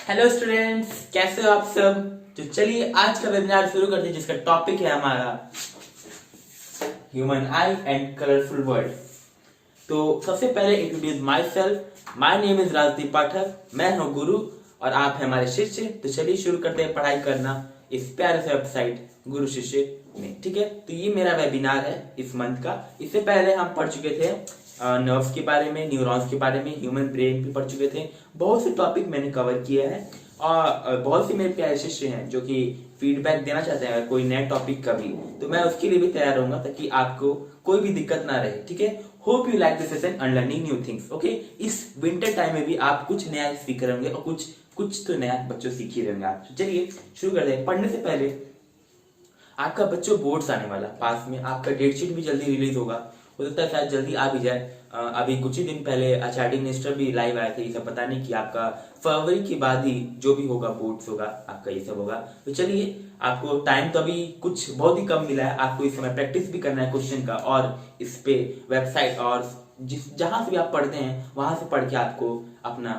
Hello students, कैसे हो आप सब। तो चलिए आज का वेबिनार शुरू करते हैं जिसका टॉपिक है हमारा human eye and colourful world. तो सबसे पहले introduce myself. My name is Rajdeep Pathak. मैं हूँ गुरु और आप हैं हमारे शिष्य। तो चलिए शुरू करते हैं पढ़ाई करना इस प्यारे से वेबसाइट गुरु शिष्य में। ठीक है, तो ये मेरा वेबिनार है इस मंथ का। इससे पहले हम पढ़ चुके थे नर्व्स के बारे में, न्यूरॉन्स के बारे में, ह्यूमन ब्रेन भी पढ़ चुके थे। बहुत से टॉपिक मैंने कवर किया है और बहुत से मेरे प्यारे शिष्य हैं जो कि फीडबैक देना चाहते हैं अगर कोई नया टॉपिक का भी, तो मैं उसके लिए भी तैयार रहूंगा ताकि आपको कोई भी दिक्कत ना रहे। ठीक है, hope you like this session and learning new things. Okay, इस विंटर टाइम में भी आप कुछ नया सीख रहे होंगे और कुछ तो नया बच्चों सीख ही रहेंगे आप। चलिए शुरू कर दे। पढ़ने से पहले आपका बच्चों बोर्ड्स आने वाला पास में, आपका डेट शीट भी जल्दी रिलीज होगा, हो सकता है शायद जल्दी आ भी जाए। अभी कुछ ही दिन पहले आचार्य मिनिस्टर भी लाइव आए थे ये सब बताने कि आपका फरवरी के बाद ही जो भी होगा बोर्ड्स होगा आपका, ये सब होगा। तो चलिए, आपको टाइम तो अभी कुछ बहुत ही कम मिला है, आपको इस समय प्रैक्टिस भी करना है क्वेश्चन का और इस पे वेबसाइट और जहां से भी आप पढ़ते हैं वहां से पढ़ के आपको अपना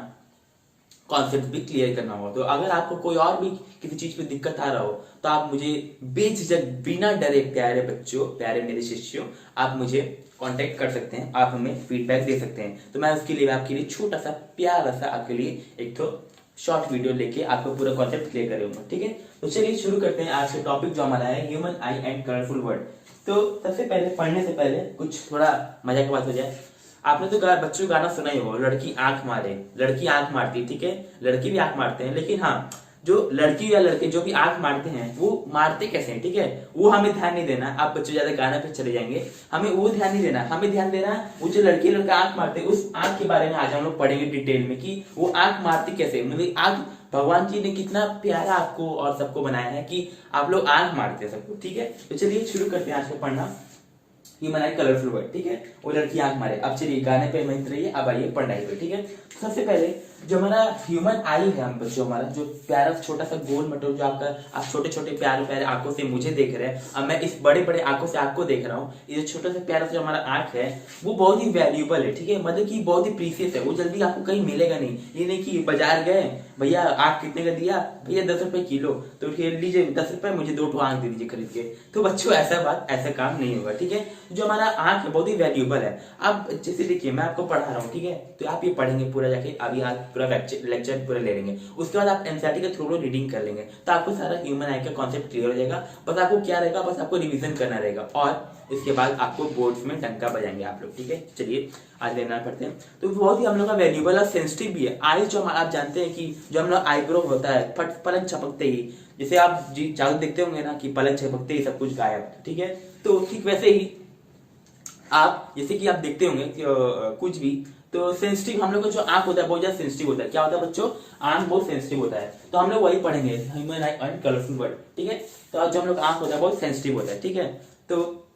कॉन्सेप्ट भी क्लियर करना हो। तो अगर आपको कोई और भी किसी चीज पे दिक्कत आ रहा हो तो आप मुझे बेझिझक बिना डरे, प्यारे बच्चों, प्यारे मेरे शिष्यों, आप मुझे कांटेक्ट कर सकते हैं, आप हमें फीडबैक दे सकते हैं। तो मैं उसके लिए आपके लिए छोटा सा प्यारा सा आपके लिए एक तो शॉर्ट वीडियो लेके आपको पूरा कॉन्सेप्ट क्लियर करूंगा। ठीक है, तो चलिए शुरू करते हैं आज का टॉपिक जो हमारा है human eye and colourful world. तो सबसे पहले पढ़ने से पहले कुछ थोड़ा मजा की बात हो जाए। आपने तो बच्चों गाना सुना ही होगा, लड़की आंख मारे, लड़की आंख मारती। ठीक है, लड़की भी आंख मारते हैं, लेकिन हाँ, जो लड़की या लड़के जो भी आंख मारते हैं वो मारते कैसे हैं, ठीक है, वो हमें ध्यान नहीं देना। आप बच्चों ज्यादा गाना पे चले जाएंगे, हमें वो ध्यान नहीं देना। हमें ध्यान देना वो जो लड़की लड़का आंख मारते हैं उस आंख के बारे में आज हम लोग पढ़ेंगे डिटेल में कि वो आंख मारती कैसे। मतलब आंख, भगवान जी ने कितना प्यारा आपको और सबको बनाया है कि आप लोग आंख मारते हैं सबको। ठीक है, तो चलिए शुरू करते हैं आज का पढ़ना ह्यूमन आई कलरफुल वर्ल्ड। ठीक है, वो लड़की आंख मारे। अब चलिए गाने पे मत रहिए, अब आइए पढ़ाई पे। ठीक है, सबसे पहले जो हमारा ह्यूमन आई है, हम बच्चों, हमारा जो प्यारा छोटा सा गोल मटोल जो आपका, आप छोटे छोटे प्यारे प्यारे आंखों से मुझे देख रहे हैं, अब मैं इस बड़े बड़े आंखों से आपको देख रहा हूँ। ये जो छोटा सा प्यारा सा जो हमारा आंख है वो बहुत ही वैल्यूएबल है। ठीक है, मतलब कि बहुत ही प्रीसियस है, वो जल्दी आपको कहीं मिलेगा नहीं। ये नहीं कि बाजार गए, भैया आंख कितने का दिया, भैया 10 रुपए किलो, तो लीजिए 10 रुपए, मुझे 2 आंख दे दीजिए खरीद के। तो बच्चों ऐसा काम नहीं होगा। ठीक है, जो हमारा आंख है बहुत ही वैल्यूएबल है। अब जैसे देखिए मैं आपको पढ़ा रहा हूँ, ठीक है, तो आप ये पढ़ेंगे पूरा जाके, अभी आज पूरा लेक्चर पूरा ले लेंगे, उसके बाद आप एनसीईआरटी के थ्रू रीडिंग कर लेंगे, तो आपको सारा ह्यूमन आई का कॉन्सेप्ट क्लियर हो जाएगा। बस आपको क्या रहेगा, बस आपको रिवीजन करना रहेगा और इसके बाद आपको बोर्ड्स में डंका बजाएंगे आप लोग। ठीक है, चलिए आज लेना पड़ते हैं। तो बहुत ही हम लोग का वैल्यूएबल और सेंसिटिव भी है। आई जो आप जानते हैं कि जो हम लोग आईब्रो होता है पलक झपकते ही, जैसे आप जी चालू देखते होंगे ना कि पलक झपकते ही सब कुछ गायब। ठीक है, तो ठीक वैसे ही आप जैसे कि आप देखते होंगे कि कुछ भी तो सेंसिटिव, हम लोग का जो आंख होता है बहुत ज्यादा सेंसिटिव होता है। क्या होता है बच्चों, आंख बहुत सेंसिटिव होता है, तो हम लोग वही पढ़ेंगे human eye and colourful world. ठीक है, तो जो हम लोग आंख होता है बहुत सेंसिटिव होता है। ठीक है, तो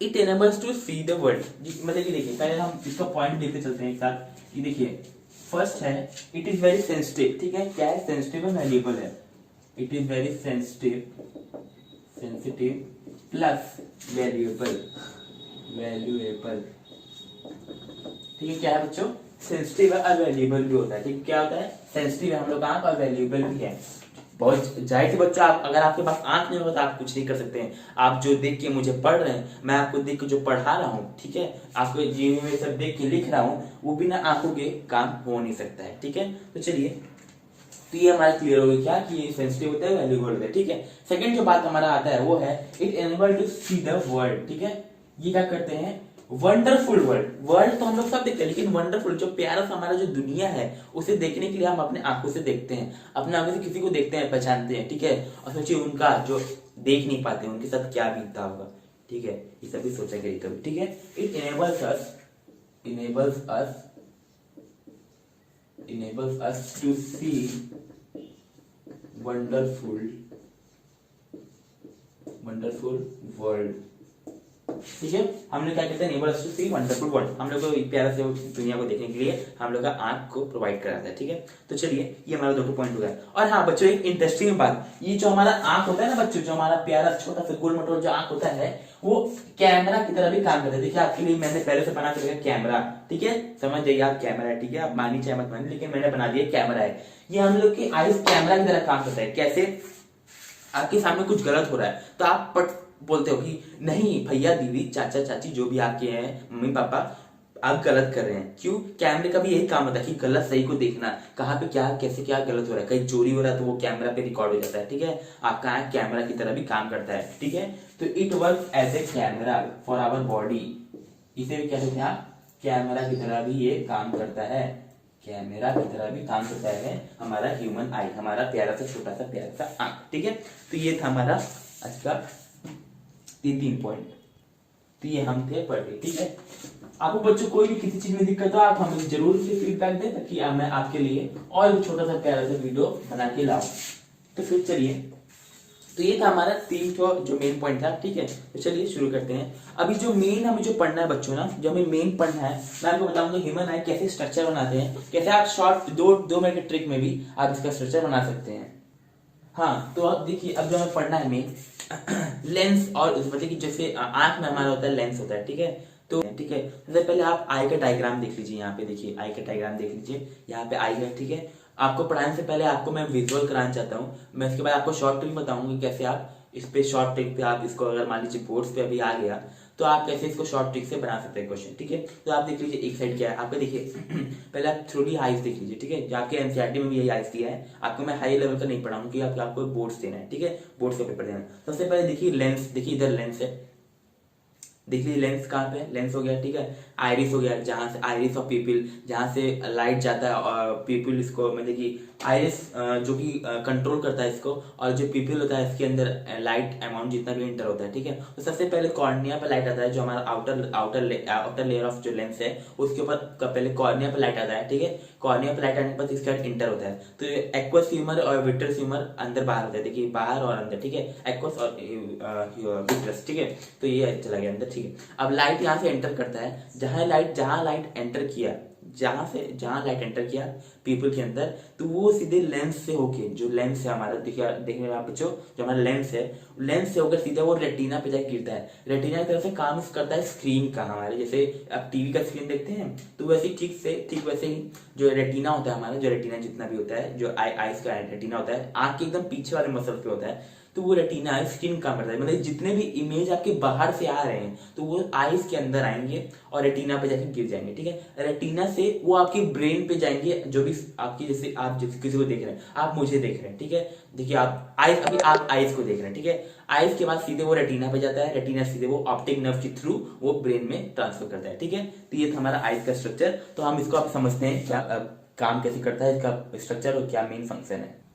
it enables to see the world. मतलब कि देखिए पहले हम इसका पॉइंट देखते चलते हैं एक साथ। ये देखिए फर्स्ट है इट इज वेरी सेंसिटिव। ठीक है, क्या है, सेंसिटिव है, वैल्यूएबल है। It is very sensitive plus valuable. ठीक है, क्या है बच्चों, सेंसिटिव है और वैल्यूएबल भी होता है। ठीक है, क्या होता है, सेंसिटिव है हम लोग आंख और वैल्यूएबल भी है। बहुत जाहिर सी बच्चा, आप अगर आपके पास आंख नहीं होगा तो आप कुछ नहीं कर सकते हैं। आप जो देख के मुझे पढ़ रहे हैं, मैं आपको देख के जो पढ़ा रहा हूँ, ठीक है, आपको जीवन में सब देख के लिख रहा हूँ, वो बिना आंखों के काम हो नहीं सकता है। ठीक है, तो चलिए, तो ये हमारा क्लियर हो गया क्या कि ये सेंसिटिव होता है, वैल्यूएबल होता है। ठीक है, सेकंड जो बात हमारा आता है वो है it enable to see the world. ठीक है, ये क्या करते हैं, वंडरफुल वर्ल्ड। वर्ल्ड तो हम लोग सब देखते हैं, लेकिन वंडरफुल जो प्यारा सा हमारा जो दुनिया है उसे देखने के लिए हम अपने आंखों से देखते हैं, अपने आंखों से किसी को देखते हैं, पहचानते हैं। ठीक है, और सोचिए उनका जो देख नहीं पाते उनके साथ क्या बीतता होगा। ठीक है, ये सभी सोचेंगे कभी। ठीक है, it enables us to see wonderful world। ठीक है, हम लोग क्या कहते हैं, enables us to see wonderful world, हम लोग को एक प्यारा से दुनिया को देखने के लिए हम लोग का आंख को प्रोवाइड कराता है। ठीक है, तो चलिए ये हमारा 2 पॉइंट हो गया। और हाँ बच्चों, एक इंटरेस्टिंग बात, ये जो हमारा आंख होता है ना बच्चों, जो हमारा प्यारा छोटा सा गोल मटोल जो आंख होता है, वो कैमरा की तरह भी काम करता है। देखिए आपके लिए मैंने पहले से बना के रखा कैमरा, ठीक है, समझ जाइए आप कैमरा है, ठीक है, आप मानी चाहे मत मानी, लेकिन मैंने बना दिया कैमरा है। ये हम लोग की आइस कैमरा की तरह काम करता है। कैसे? आपके सामने कुछ गलत हो रहा है तो आप पट बोलते हो कि नहीं भैया दीदी चाचा चाची जो भी आपके हैं, मम्मी पापा, आप गलत कर रहे हैं। क्यों? कैमरे का भी यही काम होता है कि गलत सही को देखना, कहाँ पे क्या कैसे क्या गलत हो रहा है, कहीं चोरी हो रहा है तो वो कैमरा पे रिकॉर्ड हो जाता है, ठीक है। आपका कैमरा की तरह भी काम करता है, ठीक है। तो it work as a camera for our body, इसे भी क्या कहते हैं आप, कैमरा की तरह भी ये काम करता है, कैमरा की तरह भी काम करता है हमारा ह्यूमन आई, हमारा प्यारा सा छोटा सा प्यारा सा आंख, ठीक है। तो ये था हमारा आज का 3 पॉइंट, तो ये हम थे पढ़ रहे, ठीक है। आपको बच्चों कोई भी किसी चीज में दिक्कत हो आप हमें जरूर से फीडबैक दें ताकि मैं आपके लिए और भी छोटा सा प्यारा सा वीडियो बना के लाऊं। तो फिर चलिए, तो ये था हमारा 3 जो मेन पॉइंट था, ठीक है। तो चलिए शुरू करते हैं। अभी जो मेन हमें जो पढ़ना है बच्चों ना, जो हमें मेन पढ़ना है, मैं आपको बताऊंगा ह्यूमन आई कैसे स्ट्रक्चर बनाते हैं, कैसे आप शॉर्ट 2 मिनट के ट्रिक में भी आप इसका स्ट्रक्चर बना सकते हैं। हाँ, तो अब देखिए, अब जो हमें पढ़ना है मेन लेंस, और मतलब कि जैसे आंख में हमारा होता है लेंस होता है, ठीक है। तो ठीक है, सबसे पहले आप आई का डायग्राम देख लीजिए, यहाँ पे देखिए आई का डायग्राम देख लीजिए, यहाँ पे आई है, ठीक है। आपको पढ़ाने से पहले आपको मैं विजुअल कराना चाहता हूँ, मैं इसके बाद आपको शॉर्ट ट्रिक बताऊंगी कैसे आप इस पे शॉर्ट ट्रिक पे आप इसको, अगर मान लीजिए बोर्ड्स पे अभी आ गया तो आप कैसे इसको शॉर्ट ट्रिक से बना सकते हैं क्वेश्चन, ठीक है। तो आप देख लीजिए एक साइड क्या है आपका, देखिए पहले आप 3D आइज देख लीजिए, ठीक है। जाके एनसीईआरटी में भी यही आइज दिया है आपको, मैं हाई लेवल का नहीं पढ़ाऊंगा क्योंकि आपको बोर्ड्स देना है, ठीक है, बोर्ड्स का पेपर देना है। सबसे पहले देखिए लेंस, देखिए इधर लेंस है, देखिए लेंस कहाँ पे, लेंस हो गया, ठीक है। आइरिस हो गया, जहां से आइरिस ऑफ पीपल, जहां से लाइट जाता है और पीपल इसको मतलब कि आइरिस जो कि कंट्रोल करता है इसको, और जो पीपल होता है इसके अंदर लाइट अमाउंट जितना भी इंटर होता है, ठीक है। तो सबसे पहले कॉर्निया पे लाइट आता है, जो हमारा आउटर लेयर ऑफ जो लेंस है उसके ऊपर पहले कॉर्निया पे लाइट आता है, ठीक है। कॉर्निया पे लाइट आने के बाद इसके बाद इंटर होता है। तो एक्वस ह्यूमर और विट्रस ह्यूमर अंदर बाहर होता है, देखिए बाहर और अंदर, ठीक है, एक्वस और विट्रस, ठीक है। तो ये चला गया अंदर, ठीक है। अब लाइट यहाँ से एंटर करता है, जहां लाइट एंटर किया, जहां लाइट एंटर किया पीपल के अंदर, तो वो सीधे लेंस से होके, जो लेंस है हमारा, देखिए देखने में आप बच्चों, जो हमारा लेंस से होकर सीधा वो रेटिना पे जाके गिरता है। रेटिना की तरफ से काम करता है स्क्रीन का हमारे, जैसे आप टीवी का स्क्रीन देखते हैं तो वैसे ठीक वैसे ही जो रेटिना होता है हमारा, जो रेटिना जितना भी होता है, जो आईज का रेटिना होता है, आंख के एकदम पीछे वाले मसल पे होता है, तो वो रेटिना स्क्रीन काम करता है। मतलब जितने भी इमेज आपके बाहर से आ रहे हैं तो वो आईज के अंदर आएंगे और रेटिना पे जाके गिर जाएंगे, ठीक है। रेटिना से वो आपके ब्रेन पे जाएंगे, जो भी आपकी, जैसे आप किसी को देख रहे हैं, आप मुझे देख रहे हैं, ठीक है, देखिए आप आईज, अभी आप आईज को देख रहे हैं, ठीक है। आईज के बाद सीधे वो रेटिना पे जाता है, रेटिना सीधे वो ऑप्टिक नर्व के थ्रू वो ब्रेन में ट्रांसफर करता है, ठीक है। तो ये था हमारा आईज का स्ट्रक्चर। तो हम इसको आप समझते हैं क्या काम कैसे करता है इसका स्ट्रक्चर और क्या मेन फंक्शन है।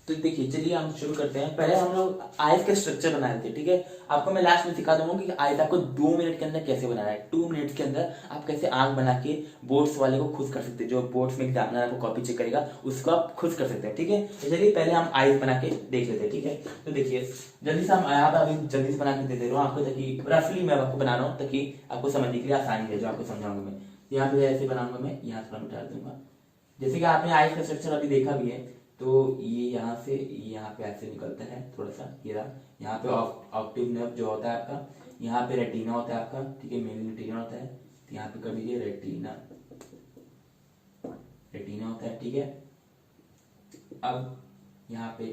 तो देखिए चलिए हम शुरू करते हैं। पहले हम लोग आयत का स्ट्रक्चर बनाए थे, ठीक है। आपको मैं लास्ट में सिखा दूंगा कि आयत आपको 2 मिनट के अंदर कैसे बनाना है। 2 मिनट के अंदर आप कैसे आंख बना के बोर्ड्स वाले को खुश कर सकते हैं, जो बोर्ड्स में एग्जामिनर आपको कॉपी चेक करेगा उसको आप खुश कर सकते हैं, ठीक है। तो चलिए पहले हम आयत बना के देख लेते हैं, ठीक है। तो देखिए जल्दी से हम यहाँ पर अभी जल्दी से बना के दे रहा हूँ आपको, ताकि रफली मैं आपको बना रहा हूँ ताकि आपको समझने के लिए आसानी है, जो आपको समझाऊंगा मैं। यहाँ पे ऐसे बनाऊंगा मैं, यहाँ थोड़ा मिटा दूंगा, जैसे कि आपने आयत का स्ट्रक्चर अभी देखा भी है। तो ये यहाँ से यहाँ पे ऐसे निकलता है थोड़ा सा, ये रहा। यहाँ पे ऑप्टिक नर्व जो होता है आपका, यहाँ पे रेटिना होता है आपका, ठीक है, मेन रेटिना होता है। तो यहाँ पे कर लीजिए रेटिना होता है, ठीक है। अब यहाँ पे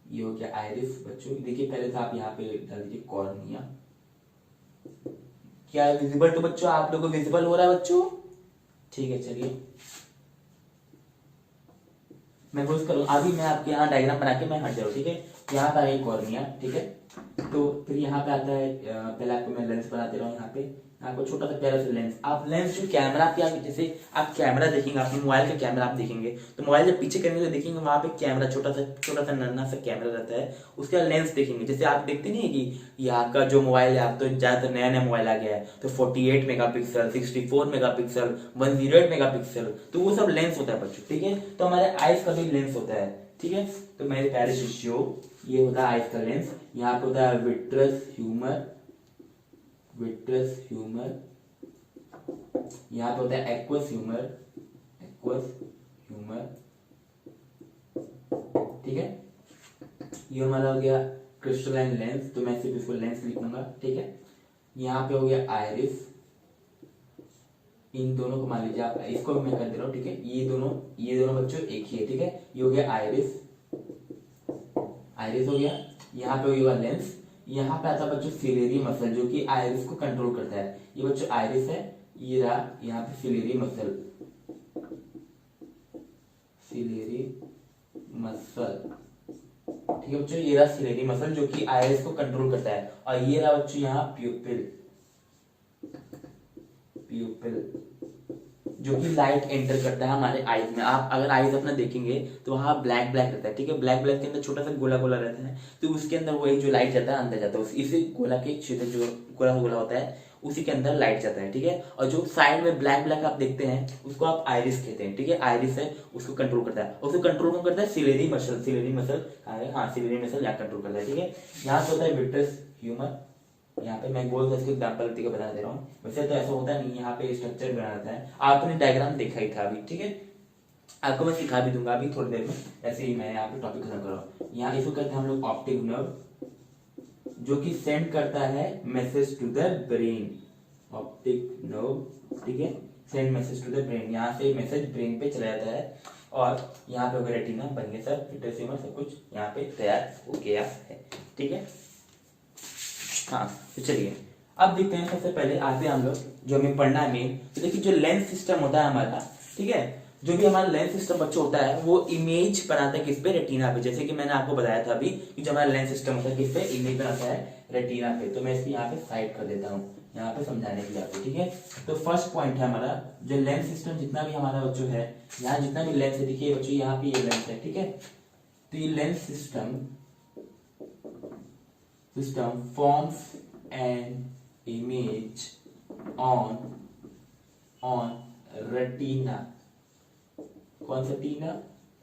ये हो गया आइरिस बच्चों, देखिए पहले तो आप यहाँ पे डाल दीजिए कॉर्निया। क्या विजिबल तो बच्चों आप लोगों को विजिबल हो रहा है बच्चों? ठीक है, चलिए मैं कोशिश करूँ, अभी मैं आपके यहाँ डायग्राम बना के मैं हट जाऊँ, ठीक है। यहाँ पे है कॉर्निया, ठीक है। तो फिर यहाँ पे आता है, पहले आपको मैं लेंस बनाते रहा हूँ। यहाँ पे आपको छोटा सा प्यारा सा लेंस, आप लेंस जो कैमरा पे, जैसे आप कैमरा देखेंगे, आपने मोबाइल का कैमरा आप देखेंगे तो मोबाइल जब पीछे करेंगे तो देखेंगे वहां पे कैमरा छोटा सा नन्ना सा कैमरा रहता है, उसका लेंस देखेंगे। जैसे आप देखते नहीं है कि ये आपका जो मोबाइल है, आप तो ज्यादातर नया नया मोबाइल आ गया है, तो 48 मेगापिक्सल, 64 मेगापिक्सल, 108 मेगापिक्सल, तो वो सब लेंस होता है बच्चों, ठीक है। तो हमारे आइस का भी लेंस होता है, ठीक है। तो मेरे प्यारे शिष्यों, ये होता है आइस का लेंस। यहाँ पे होता है विट्रस ह्यूमर, यहाँ पे होता है एक्वस ह्यूमर, ठीक है। ये हमारा हो गया क्रिस्टलाइन लेंस, तो मैं सिर्फ इसको लेंस लिख लूंगा, ठीक है। यहाँ पे हो गया आयरिस, इन दोनों को मान लीजिए आप, इसको मैं कर दे रहा हूँ, ठीक है, ये दोनों बच्चों एक ही है, ठीक है, ये हो गया आयरिस, आयरिस हो गया, यहाँ पे हो गया लेंस, यहाँ पे आता है बच्चों सिलेरी मसल जो कि आयरिस को कंट्रोल करता है, ये बच्चों आयरिस है, ये रहा यहाँ पे सिलेरी मसल, सिलेरी मसल, ठीक है बच्चों, ये रहा सिलेरी मसल जो कि आयरिस को कंट्रोल करता है, और ये रहा बच्चों यहाँ प्यूपिल, प्यूपिल जो कि लाइट एंटर करता है हमारे आईज में। आप अगर आईज अपना देखेंगे तो वहाँ ब्लैक ब्लैक रहता है, ठीक है, ब्लैक ब्लैक के अंदर छोटा सा गोला गोला रहता है, तो उसके अंदर वही जो लाइट जाता है अंदर जाता है, इसी गोला के क्षेत्र जो गोला गोला होता है उसी के अंदर लाइट जाता है, ठीक है। और जो साइड में ब्लैक ब्लैक आप देखते हैं उसको आप आइरिस कहते हैं, ठीक है, आइरिस है, उसको कंट्रोल करता है, उसको कंट्रोल कौन करता है, सिलेरी मसल, सिलेरी मसल, हाँ सिलेरी मसल यहाँ कंट्रोल करता है, ठीक है। यहाँ से होता है विट्रस ह्यूमर, यहाँ पे मैं गोल इसको एग्जाम्पल का बता दे रहा हूँ, वैसे तो ऐसा होता नहीं, यहाँ पे स्ट्रक्चर बना रहता है, आपने डायग्राम देखा ही था अभी, ठीक है, आपको मैं सिखा भी दूंगा अभी थोड़ी देर में, ऐसे ही मैं यहाँ पे टॉपिक खत्म कर रहा हूँ। यहाँ इसको कहते हैं हम लोग ऑप्टिक नर्व, जो कि सेंड करता है message to the brain, optic nerve, ठीक है, send message to the brain, यहाँ से मैसेज ब्रेन पे चला जाता है, और यहाँ पे रेटिना बन गया सर, विट्रेस सब कुछ यहाँ पे तैयार हो गया है, ठीक है। हाँ तो चलिए अब देखते हैं, सबसे पहले आते हैं हम लोग जो हमें पढ़ना है मेन, तो देखिए जो लेंस सिस्टम होता है हमारा, ठीक है, जो भी हमारा लेंस सिस्टम बच्चों होता है वो इमेज बनाता है किस पे, रेटिना पे, जैसे कि मैंने आपको बताया था अभी कि जो हमारा लेंस सिस्टम होता है किस पे, इमेज बनाता है रेटिना पे, तो मैं इसको यहाँ पे साइड कर देता हूँ यहाँ पे समझाने के लिए आपको, ठीक है। तो फर्स्ट पॉइंट है हमारा जो लेंस सिस्टम, जितना भी हमारा बच्चों है, यहाँ जितना भी लेंस है, देखिए बच्चों यहाँ पे ये लेंस है, ठीक है, तो ये lens system forms an image on retina, कौन सा टीना,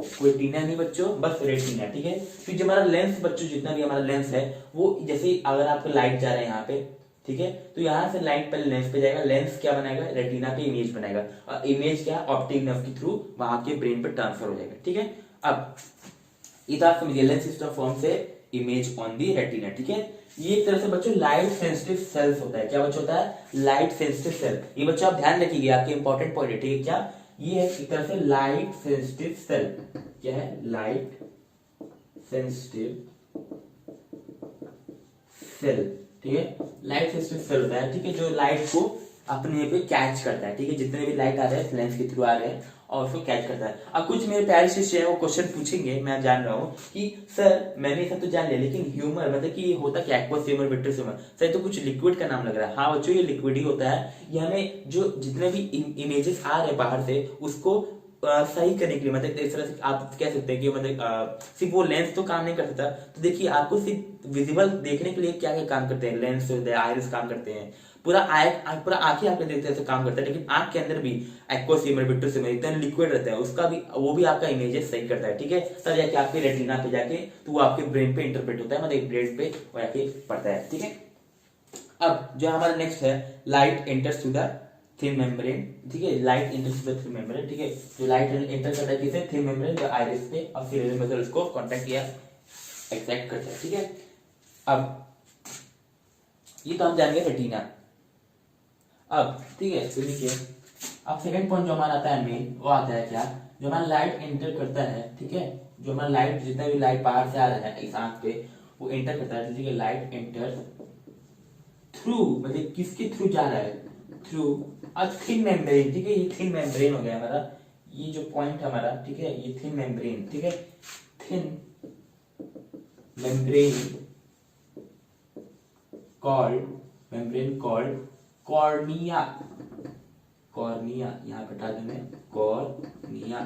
कोई टीना नहीं बच्चों, बस रेटिना, ठीक है। फिर जो हमारा लेंस बच्चों, जितना भी हमारा लेंस है वो, जैसे अगर आपको लाइट जा रहा है यहाँ पे, ठीक है, तो यहाँ से लाइट पहले लेंस पे जाएगा, लेंस क्या बनाएगा, रेटिना पे इमेज बनाएगा, और इमेज क्या, ऑप्टिक नर्व के थ्रू वहां के ब्रेन पे ट्रांसफर हो जाएगा, ठीक है। अब इधर आप समझिए, लेंस सिस्टम फॉर्म से इमेज ऑन दी रेटिना, ठीक है। ये एक तरह से बच्चों लाइट सेंसिटिव सेल्स होता है, क्या बच्चों होता है, लाइट सेंसिटिव सेल, ये बच्चों आप ध्यान रखिए, आपके इंपॉर्टेंट पॉइंट है, ठीक है, क्या ये है, एक तरह से लाइट सेंसिटिव सेल, क्या है, लाइट सेंसिटिव सेल, ठीक है, लाइट सेंसिटिव सेल होता है, ठीक है, जो लाइट को अपने पे कैच करता है, ठीक है, जितने भी लाइट आ रहे हैं लेंस के थ्रू आ रहे हैं और उसको कैच करता है। अब कुछ मेरे प्यारे शिष्य है वो क्वेश्चन पूछेंगे, मैं जान रहा हूँ कि सर मैंने सब तो जान लिया, लेकिन ह्यूमर मतलब कि ये होता क्या, aqueous humour, vitreous humour, sir तो कुछ लिक्विड का नाम लग रहा है। हाँ बच्चों ये लिक्विड ही होता है, ये हमें जो जितने भी इमेजेस आ रहे हैं बाहर से उसको सही करने के लिए, मतलब इस तरह से आप कह सकते हैं कि मतलब सिर्फ वो लेंस तो काम नहीं कर सकता, तो देखिए आपको सिर्फ विजिबल देखने के लिए क्या क्या काम करते हैं, लेंस होते हैं, आइरिस काम करते हैं, पूरा आंखें आपके देखते हैं काम करता है, लेकिन आंख के अंदर भी एक्वस ह्यूमर, विट्रस ह्यूमर इतना लिक्विड रहता है, उसका भी वो भी आपका इमेजेस सही करता है, ठीक है, तब जाके आपके रेटिना पे जाके तो वो आपके ब्रेन पे इंटरप्रेट होता है, मतलब ब्रेन पे वो जाके पड़ता है, ठीक है। अब जो हमारा नेक्स्ट है, light enters to the thin membrane, ठीक है, light enters to the thin membrane, ठीक है, जो लाइट एंटर करता है किसे, थिन मेम्ब्रेन, जो आइरिस पे और सिलेरी मसल उसको कांटेक्ट किया एक्सैक्ट करता है, ठीक है। अब ये तो हम जान गए रेटिना। अब ठीक है, तो देखिए अब सेकंड पॉइंट जो हमारा आता है मेन, वो आता है क्या, जो हमारा लाइट एंटर करता है, ठीक है, जो हमारा लाइट जितना भी लाइट बाहर से आ रहा है इस आंख पे वो एंटर करता है, ठीक है, लाइट एंटर थ्रू, मतलब किसके थ्रू जा रहा है, थ्रू अ थिन मेम्ब्रेन, ठीक है, ये थिन मेम्ब्रेन हो गया हमारा, ये जो पॉइंट हमारा, ठीक है, ये थिन मेम्ब्रेन, ठीक है, thin membrane called cornea, cornea यहाँ पे हटा देंगे, कॉर्निया,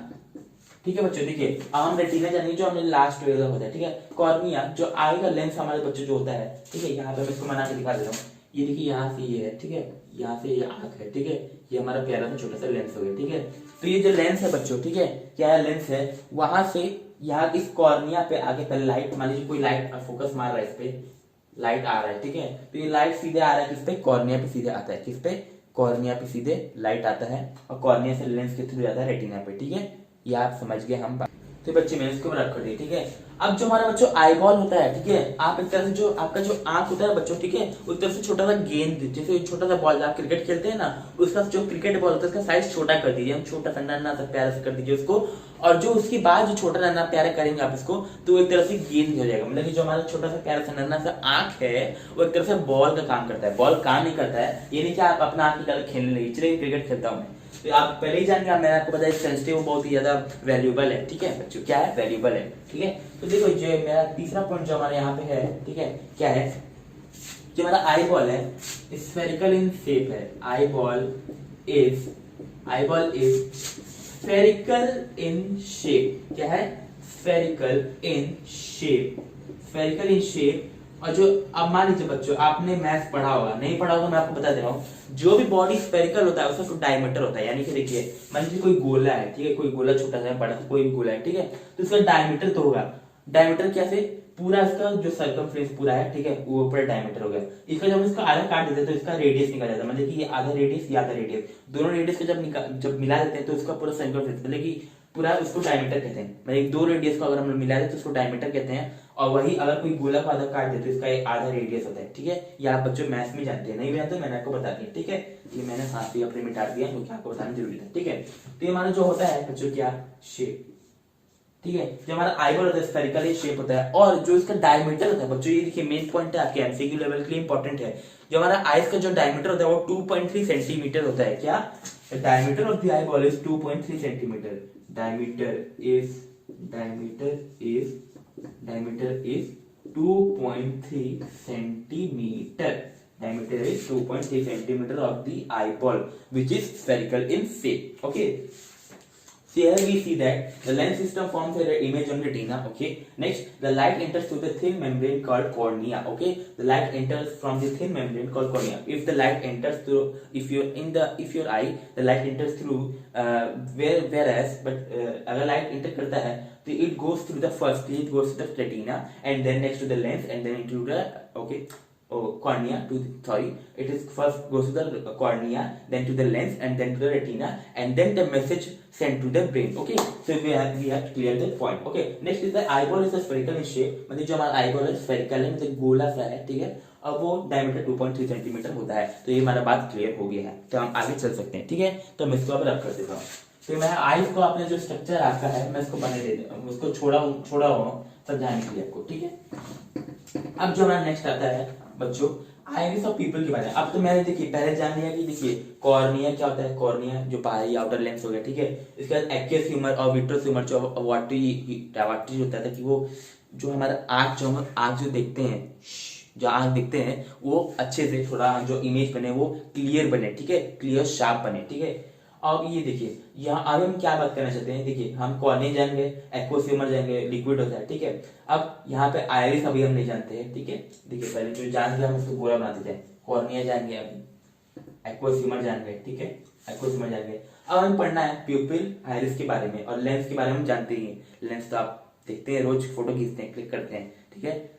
ठीक है बच्चों। देखिए अब हम रेटिना जानेंगे जो हमने लास्ट ईयर होता है, ठीक है, कॉर्निया जो आगे का लेंस हमारे बच्चों जो होता है, ठीक है, यहाँ पे मैं इसको बना के दिखा दे रहा हूँ, ये देखिए यहाँ से ये है, ठीक है, यहाँ से ये आंख है, ठीक है, ये हमारा प्यारा सा छोटा सा लेंस हो गया, ठीक है। तो ये जो लेंस है बच्चों, ठीक है, क्या लेंस है, वहां से यहाँ इस कॉर्निया पे आगे पहले लाइट, मान लीजिए कोई लाइट फोकस मार रहा है, इस पे लाइट आ रहा है, ठीक है, तो ये लाइट सीधे आ रहा है किस पे, कॉर्निया पे सीधे आता है, किस पे, कॉर्निया पे सीधे लाइट आता है और कॉर्निया से लेंस के थ्रू जाता है रेटिना पे, ठीक है, ये आप समझ गए हम। तो बच्चे मैंने इसके ऊपर रख दिया, ठीक है। अब जो हमारा बच्चों आई बॉल होता है, ठीक है, आप एक तरह से जो आपका जो आंख होता है बच्चों, ठीक है, उस तरह से छोटा सा गेंद, जैसे छोटा सा बॉल आप क्रिकेट खेलते हैं ना, उसका जो क्रिकेट बॉल होता है उसका साइज छोटा कर दीजिए, हम छोटा सा नन्ना सा प्यारा से कर दीजिए उसको, और जो उसके बाद जो छोटा नन्ना प्यारा करेंगे आप इसको, तो एक तरह से गेंद हो जाएगा। मतलब कि जो हमारा छोटा सा प्यारा सा नन्ना सा आंख है वो एक तरह से बॉल का काम करता है। बॉल काम नहीं करता है, ये नहीं कि आप अपना आंख निकाल खेलने लगे, चलिए क्रिकेट खेलता हूँ मैं, तो आप पहले ही जान गए, मैंने आपको बताया सेंसिटिव बहुत ही ज्यादा वैल्यूएबल है, ठीक है बच्चों, क्या है, वैल्यूएबल है, ठीक है। तो देखो जो मेरा तीसरा पॉइंट जो हमारे यहाँ पे है, ठीक है, क्या है, जो हमारा आई बॉल है स्फेरिकल इन शेप है। Eye ball is spherical in shape. क्या है, spherical in shape, spherical in shape. और जो अब मान लीजिए बच्चों आपने मैथ्स पढ़ा होगा, नहीं पढ़ा होगा मैं आपको बता दे रहा हूँ, जो भी बॉडी स्फेरिकल होता है उसका डायमीटर होता है, यानी कि देखिए मान लीजिए कोई गोला है, ठीक है, कोई गोला छोटा सा बड़ा कोई भी गोला है, ठीक है, तो उसका डायमीटर तो होगा। डायमीटर कैसे, पूरा इसका जो सर्कमफ्रेंस पूरा है, ठीक है, वो पूरा डायमीटर हो गया। इसका जब इसका आधा काट देते हैं तो इसका रेडियस निकल जाता है, मतलब कि ये आधा रेडियस, ये आधा रेडियस, दोनों रेडियस को जब मिला देते हैं तो उसका पूरा सर्कमफ्रेंस, मतलब कि पूरा उसको डायमीटर कहते हैं। मतलब दो रेडियस को अगर हम मिला दें तो उसको डायमीटर कहते हैं। और वही अगर कोई गोला को आधा काट दे तो इसका एक आधा रेडियस होता है, ठीक है। ये आप बच्चों मैथ्स में जानते हैं, नहीं भी जानते तो मैंने आपको बता दिया, ठीक है। ये मैंने साथ ही अपने मिटा दिया क्योंकि आपको बताना जरूरी था, ठीक है। तो ये हमारा जो होता है बच्चों क्या, शेप, ठीक है। जो हमारा आईबॉल होता है स्फेरिकल शेप होता है, और जो इसका डायमीटर होता है बच्चों, ये देखिए मेन पॉइंट है आपके एमसीक्यू लेवल के लिए इंपॉर्टेंट है। जो हमारा आईज का जो डायमीटर होता है वो 2.3 सेंटीमीटर होता है। क्या, diameter of the eyeball is 2.3 centimetre. Diameter is 2.3 centimeter. Diameter is 2.3 centimeter of the eyeball, which is spherical in shape. Okay. So here we see that the lens system forms an image on retina. Okay. Next, the light enters through the thin membrane called cornea. Okay. The light enters from the thin membrane called cornea. If the light enters through, if your eye, the light enters through, whereas, but अगर light enter करता है तो it goes through the first, it goes to the retina and then next to the lens and then into the cornea it is first goes to the cornea, then to the lens and then to the retina and then the message sent to the brain. Okay, so we have cleared the point. Okay, next is the eyeball is a spherical in shape, मतलब जो हमारा eyeball है spherical है, मतलब गोला सा है, ठीक है, और वो डायमीटर 2.3 सेंटीमीटर होता है। तो ये हमारा बात क्लियर हो गया है, तो हम आगे चल सकते हैं, ठीक है। तो मैं इसको अब रख कर देता हूँ। तो मैं आईज को आपने जो स्ट्रक्चर आपका है मैं इसको बने दे दूँ, उसको छोड़ा हूँ समझाने के लिए आपको, ठीक है। अब जो हमारा नेक्स्ट आता है बच्चों आइरिस ऑफ पीपल के बारे में। अब तो मैंने देखिए पहले जान लिया कि देखिए कॉर्निया क्या होता है, कॉर्निया जो बाहरी आउटर लेंस हो गया, ठीक है। इसके बाद एक्वियस ह्यूमर और विट्रोस ह्यूमर जो वाटरी होता है कि वो जो हमारा आँख जो देखते हैं, जो आँख देखते हैं वो अच्छे से थोड़ा जो इमेज बने वो क्लियर बने, ठीक है, क्लियर शार्प बने, ठीक है। अब ये देखिए यहाँ आगे हम क्या बात करना चाहते हैं, देखिए हम कॉर्निया जाएंगे, एक्वियस ह्यूमर जाएंगे, लिक्विड होता है, ठीक है। अब यहाँ पे आइरिस अभी हम नहीं जानते हैं, ठीक है। देखिए पहले जो जान लिया हम उसको पूरा बना देते हैं। कॉर्निया जाएंगे, अभी एक्वियस ह्यूमर जाएंगे, ठीक है, एक्वियस ह्यूमर जाएंगे। अब हमें पढ़ना है प्यूपिल, आइरिस के बारे में, और लेंस के बारे में हम जानते ही हैं। लेंस तो आप देखते हैं, रोज फोटो खींचते हैं, क्लिक करते हैं, ठीक है।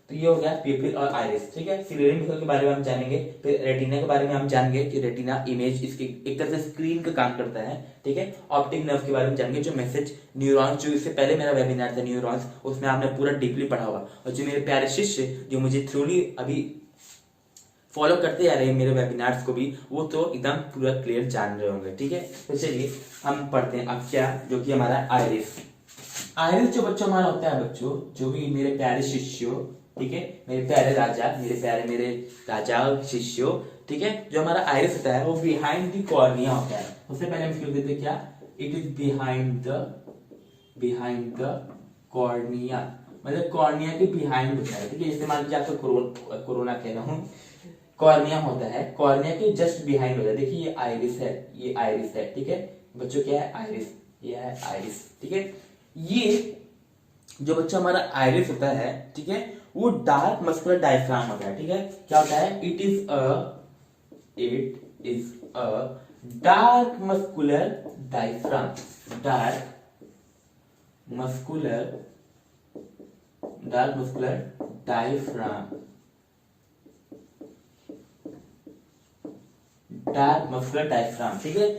तो ये हो गया प्यूपिल और आइरिस, ठीक है। सिलेरी मसल के बारे में हम जानेंगे, फिर रेटिना के बारे में हम जानेंगे कि रेटिना इमेज इसके एक तरह से स्क्रीन का काम करता है, ठीक है। ऑप्टिक नर्व के बारे में जानेंगे, जो मैसेज न्यूरॉन्स, जो इससे पहले मेरा वेबिनार था न्यूरॉन्स, उसमें आपने पूरा डीपली पढ़ा होगा। और जो मेरे प्यारे शिष्य जो मुझे थ्रूली अभी फॉलो करते जा रहे हैं मेरे वेबिनार्स को भी, वो तो एकदम पूरा क्लियर जान रहे होंगे, ठीक है। तो चलिए हम पढ़ते हैं अब क्या, जो कि हमारा आइरिस। आइरिस जो बच्चों हमारा होता है बच्चों, जो भी मेरे प्यारे शिष्यों, ठीक है, मेरे प्यारे राजा और शिष्यों, ठीक है, जो हमारा आइरिस होता है वो बिहाइंड द कॉर्निया होता है। उससे पहले हम इसको देते क्या, it is behind the cornea, मतलब कॉर्निया के बिहाइंड होता है, ठीक है। जैसे मान लीजिए आपको कोरोना कह रहा हूँ, कॉर्निया होता है, कॉर्निया के जस्ट बिहाइंड होता है। देखिए ये आइरिस है, ये आइरिस है, ठीक है बच्चों, क्या है, आइरिस, ये है आइरिस, ठीक है। ये जो बच्चा हमारा आइरिस होता है, ठीक है, वो डार्क मस्कुलर डायफ्राम होता है, ठीक है। क्या होता है, it is a dark muscular diaphragm, dark muscular diaphragm, ठीक है।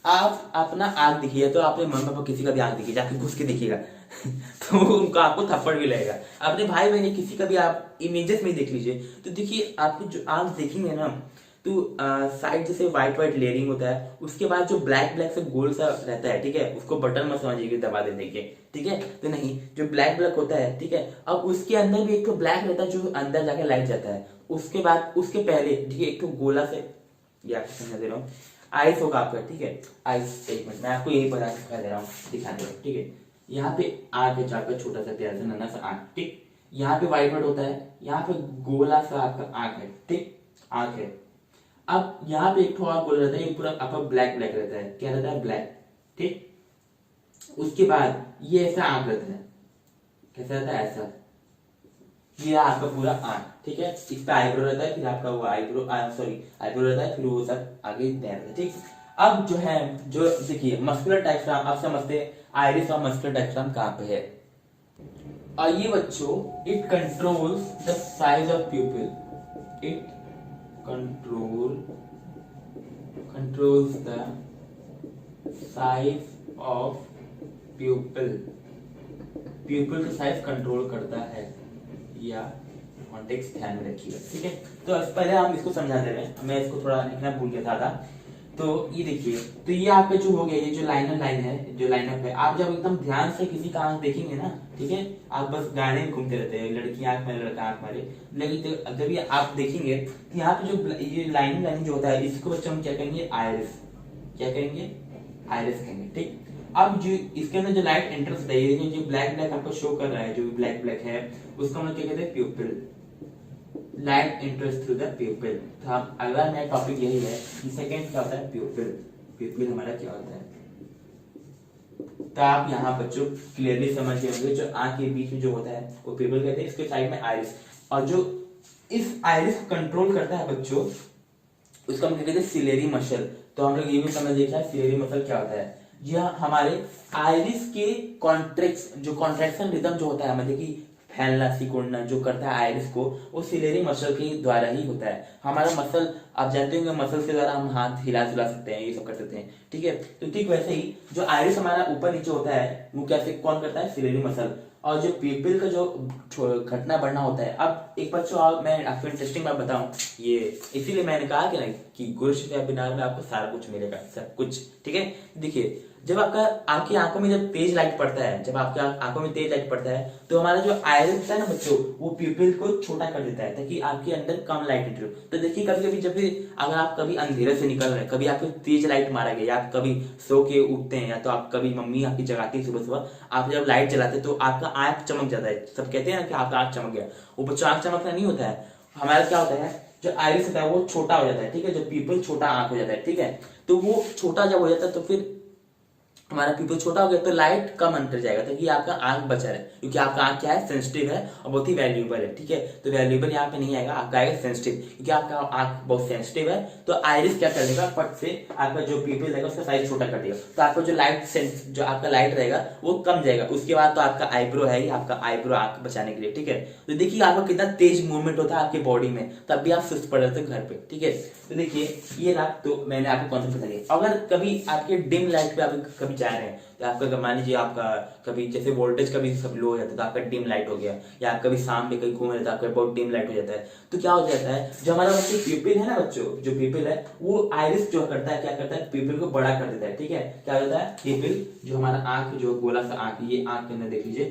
आप अपना आंख दिखिए तो आपने मम्मी पापा किसी का भी आंख दिखिए, जाके घुस के दिखिएगा तो उनका आपको थप्पड़ भी लगेगा। अपने भाई बहन किसी का भी आप इमेजेस में देख लीजिए तो देखिए आपको जो आंख देखेंगे ना तो साइड जैसे व्हाइट व्हाइट लेयरिंग होता है, उसके बाद जो ब्लैक ब्लैक से गोल सा रहता है, ठीक है, उसको बटन मत समझिए दबा देने के, ठीक है, तो नहीं, जो ब्लैक ब्लैक होता है, ठीक है, अब उसके अंदर भी एक तो ब्लैक रहता है जो अंदर जाके लाइट जाता है, उसके बाद उसके पहले ठीक है एक तो गोला से, या समझा दे रहा हूँ, आइस होगा आपका, ठीक है, आइस, एक मिनट मैं आपको यही बता दिखा दे रहा हूँ, दिखा दे रहा हूँ, ठीक है, यहाँ पे आंख है आपका, छोटा सा प्यारा सा नन्हा सा आंख, ठीक, यहाँ पे व्हाइट व्हाइट होता है, यहाँ पे गोला सा आपका आंख है, ठीक, आंख है। अब यहाँ पे एक और गोला रहता है, ये पूरा आपका ब्लैक ब्लैक रहता है, क्या रहता है, ब्लैक, ठीक, उसके बाद ये ऐसा आंख रहता है, कैसा रहता है, ऐसा, ये आपका पूरा आंख, ठीक है, इस पे आईब्रो रहता है, फिर आपका वो आईब्रो, सॉरी आईब्रो रहता है, फिर वो सब आगे रहता है, ठीक। अब जो है, जो देखिए मस्कुलर डायफ्राम आप समझते हैं, आइरिस और मस्कुलर डायफ्राम कहाँ पे है, और ये बच्चों it controls the size of प्यूपिल, it controls the size of pupil, pupil का साइज कंट्रोल करता है, या कॉन्टेक्स्ट ध्यान में रखिएगा, ठीक है। तो पहले हम इसको समझा दे रहे हैं, मैं इसको थोड़ा लिखना भूल गया था। तो ये देखिए, तो ये आपका जो हो गया, ये जो लाइनर लाइन है, जो लाइनअप है, आप जब एकदम ध्यान से किसी का आंख देखेंगे ना, ठीक है, आप बस गाने में घूमते रहते हैं, लड़की आंख में, लड़का आंख मारे, लेकिन जब ये आप देखेंगे तो यहाँ पे जो ये लाइन लाइन जो होता है, इसको बच्चों हम क्या कहेंगे, आयरिस, क्या कहेंगे, आयरिस कहेंगे, ठीक। अब जो इसके अंदर जो लाइट एंटर्स होता है, ये जो ब्लैक ब्लैक आपको शो कर रहा है, जो ब्लैक ब्लैक है, उसको हम क्या कहते हैं, प्यूपिल, लाइट इंटरेस्ट थ्रू द प्यूपिल। तो हम अगला नया टॉपिक यही है कि सेकंड क्या होता है, प्यूपिल, प्यूपिल हमारा क्या होता है। तो आप यहाँ बच्चों क्लियरली समझ गए होंगे, जो आंख के बीच में जो होता है वो प्यूपिल कहते हैं, इसके साइड में आइरिस, और जो इस आइरिस को कंट्रोल करता है बच्चों, उसको हम कहते हैं सिलेरी मसल। तो हम लोग ये भी समझ देखा है सिलेरी मसल क्या होता है, यह हमारे आइरिस के कॉन्ट्रैक्शन रिदम जो होता है, मतलब कि फैलना सिकुड़ना जो करता है आइरिस को, वो सिलेरी मसल के द्वारा ही होता है। हमारा मसल आप जानते होंगे, मसल के द्वारा हम हाथ हिला जुला सकते हैं, ये सब कर सकते हैं, ठीक है। तो ठीक वैसे ही जो आइरिस हमारा ऊपर नीचे होता है, वो कैसे कौन करता है, सिलेरी मसल। और जो प्यूपिल का जो घटना बढ़ना होता है, अब एक बच्चों मैं आपको इंटरेस्टिंग बात बताऊं, ये इसीलिए मैंने कहा कि ना कि गुरु शिक्षा वेबिनार में आपको सारा कुछ मिलेगा, सब कुछ, ठीक है। देखिए, जब आपका आपकी आंखों में जब तेज लाइट पड़ता है, जब आपके आंखों में तेज लाइट पड़ता है, तो हमारा जो आयरिस होता है ना बच्चों, वो प्यूपिल को छोटा कर देता है ताकि आपके अंदर कम लाइट एंटर हो। तो देखिए कभी कभी जब भी अगर आप कभी अंधेरे से निकल रहे हैं, कभी आपको तेज लाइट मारा गया, या आप कभी सो के उठते हैं, या तो आप कभी मम्मी आपकी जगाती है सुबह सुबह, आप जब लाइट जलाते हैं तो आपका आंख चमक जाता है, सब कहते हैं ना कि आपका आंख चमक गया, वो बच्चों आंख चमकना नहीं होता है, हमारा क्या होता है, जो आइरिस होता है वो छोटा हो जाता है, ठीक है, जो प्यूपिल छोटा आंख हो जाता है, ठीक है। तो वो छोटा जब हो जाता है तो फिर हमारा प्यूपिल छोटा हो गया तो लाइट कम अंदर जाएगा, ताकि आपका आंख बचा रहे, क्योंकि आपका आंख क्या है, सेंसिटिव है और बहुत ही वैल्यूएबल है, ठीक है। तो वैल्यूएबल यहाँ पे नहीं आएगा, आपका आएगा सेंसिटिव, क्योंकि आपका आंख बहुत सेंसिटिव है। तो आइरिस क्या कर देगा, फट से आपका जो प्यूपिल रहेगा उसका साइज छोटा कर देगा, तो आपका जो लाइट सेंस जो आपका लाइट रहेगा वो कम जाएगा। उसके बाद तो आपका आईब्रो है ही, आपका आईब्रो आंख बचाने के लिए, ठीक है। तो देखिए आपका कितना तेज मूवमेंट होता है आपके बॉडी में, तब भी आप सुस्त पड़ रहे थे घर पे, ठीक है। तो देखिए ये रहा, तो मैंने आपको कॉन्सेप्ट बता दिया। अगर कभी आपके डिम लाइट पे आप कभी जा रहे हैं, तो आपका मान लीजिए आपका कभी जैसे वोल्टेज कभी सब लो हो जाता है तो आपका डिम लाइट हो गया, या आप कभी शाम में कहीं घूम रहे तो आपका बहुत डिम लाइट हो जाता है, तो क्या हो जाता है, जो हमारा बच्चे प्यूपिल है ना बच्चों, जो प्यूपिल है वो आइरिस जो करता है, क्या करता है, प्यूपिल को बड़ा कर देता है, ठीक है। क्या होता है, प्यूपिल जो हमारा आंख जो गोला सा आंख, ये आंख के अंदर देख लीजिए,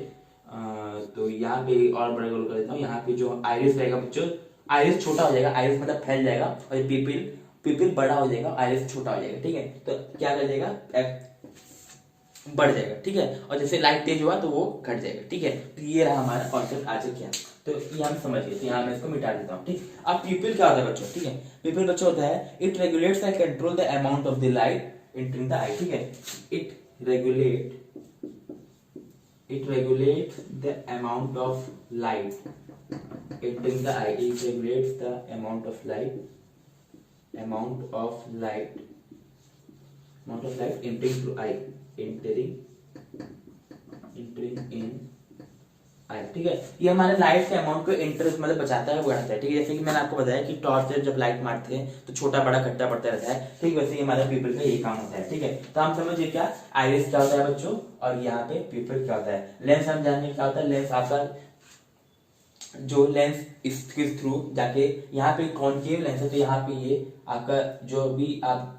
तो यहाँ पे और बड़ा गोल कर देता हूँ, यहाँ पे जो आइरिस रहेगा बच्चों, आइरिस छोटा हो जाएगा, आइरिस मतलब फैल जाएगा, और प्यूपिल बड़ा हो जाएगा, आइरिस छोटा हो जाएगा, ठीक है। तो क्या कर जाएगा, बढ़ जाएगा, ठीक है। और जैसे लाइट तेज हुआ तो वो घट जाएगा, ठीक है। तो ये रहा हमारा कॉन्सेप्ट आज क्या, तो ये हम समझ गए, तो यहाँ मैं इसको मिटा देता हूँ, ठीक। अब प्यूपिल क्या होता है बच्चों, ठीक है, प्यूपिल बच्चों होता है, it regulates and control the amount of the light entering the eye, ठीक है। It regulates the amount of light entering the eye. It regulates the amount of light entering through eye, entering in आई, ठीक है। ये हमारे light के amount को interest मतलब बचाता है, बढ़ाता है, ठीक है। जैसे कि मैंने आपको बताया कि टॉर्च से जब लाइट मारते हैं तो छोटा बड़ा खट्टा पड़ता रहता है, ठीक। वैसे ही हमारे पीपल का यही काम होता है, ठीक है। तो हम समझिए क्या आइरिस क्या होता है बच्चों, और यहाँ पे पीपल क्या होता है। लेंस हम जानेंगे क्या होता है। लेंस आपका जो लेंस इसके थ्रू जाके यहाँ पे कॉनकेव लेंस है, तो यहाँ पे ये आपका जो भी आप